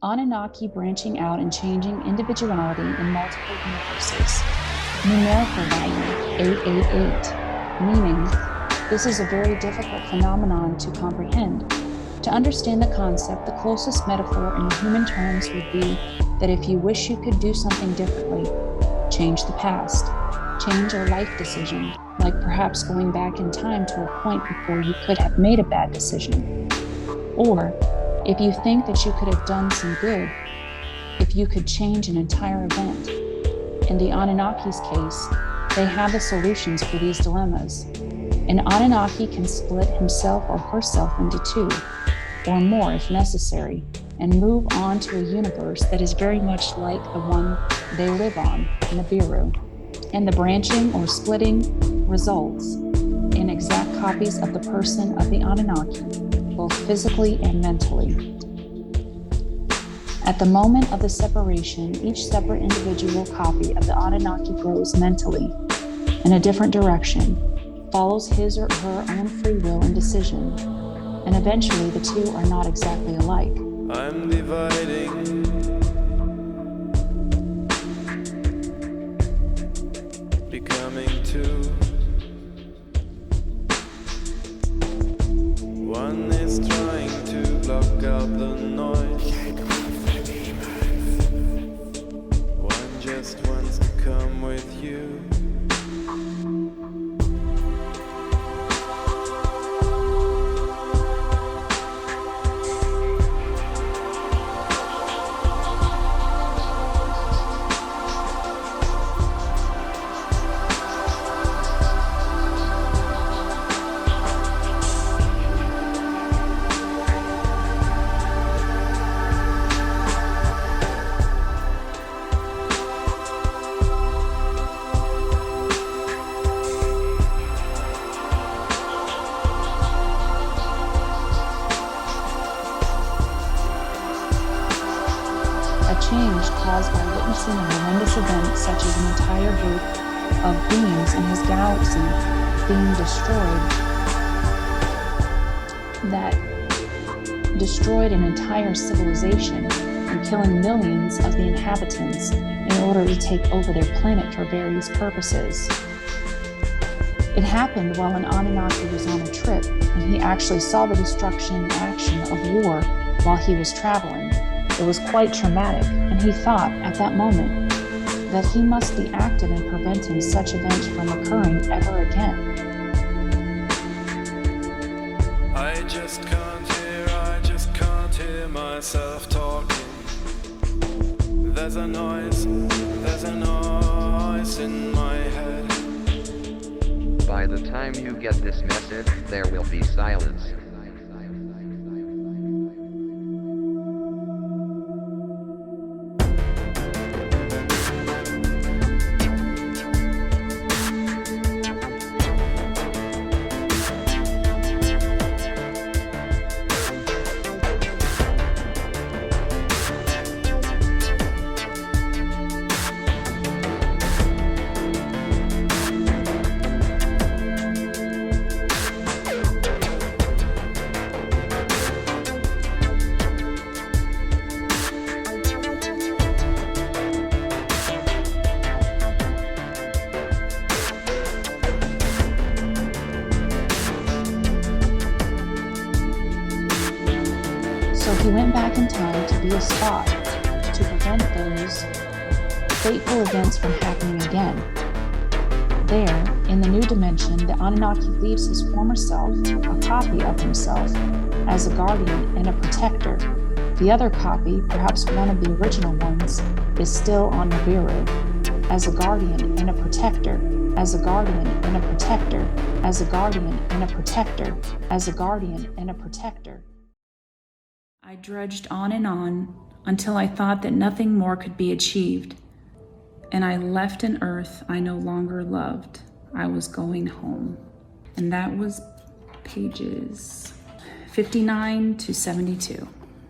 Anunnaki branching out and changing individuality in multiple universes. Numerical value 888, meaning this is a very difficult phenomenon to comprehend. To understand the concept, the closest metaphor in human terms would be that if you wish you could do something differently, change the past, change a life decision, like perhaps going back in time to a point before you could have made a bad decision. Or, if you think that you could have done some good, if you could change an entire event. In the Anunnaki's case, they have the solutions for these dilemmas. An Anunnaki can split himself or herself into two, or more if necessary, and move on to a universe that is very much like the one they live on, Nibiru. And the branching or splitting results in exact copies of the person of the Anunnaki, both physically and mentally. At the moment of the separation, each separate individual copy of the Anunnaki grows mentally in a different direction, follows his or her own free will and decision, and eventually the two are not exactly alike. I'm dividing, becoming two. One is trying to block out the noise. One just wants to come with you. A change caused by witnessing a horrendous event such as an entire group of beings in his galaxy being destroyed, that destroyed an entire civilization and killing millions of the inhabitants in order to take over their planet for various purposes. It happened while an Anunnaki was on a trip, and he actually saw the destruction and action of war while he was traveling. It was quite traumatic, and he thought at that moment that he must be active in preventing such events from occurring ever again. I just can't hear myself talking. There's a noise in my head. By the time you get this message, there will be silence. So he went back in time to be a spy to prevent those fateful events from happening again. There, in the new dimension, the Anunnaki leaves his former self, a copy of himself, as a guardian and a protector. The other copy, perhaps one of the original ones, is still on Nibiru, as a guardian and a protector, as a guardian and a protector, as a guardian and a protector, as a guardian and a protector. I drudged on until I thought that nothing more could be achieved, and I left an earth I no longer loved. I was going home. And that was pages 59 to 72.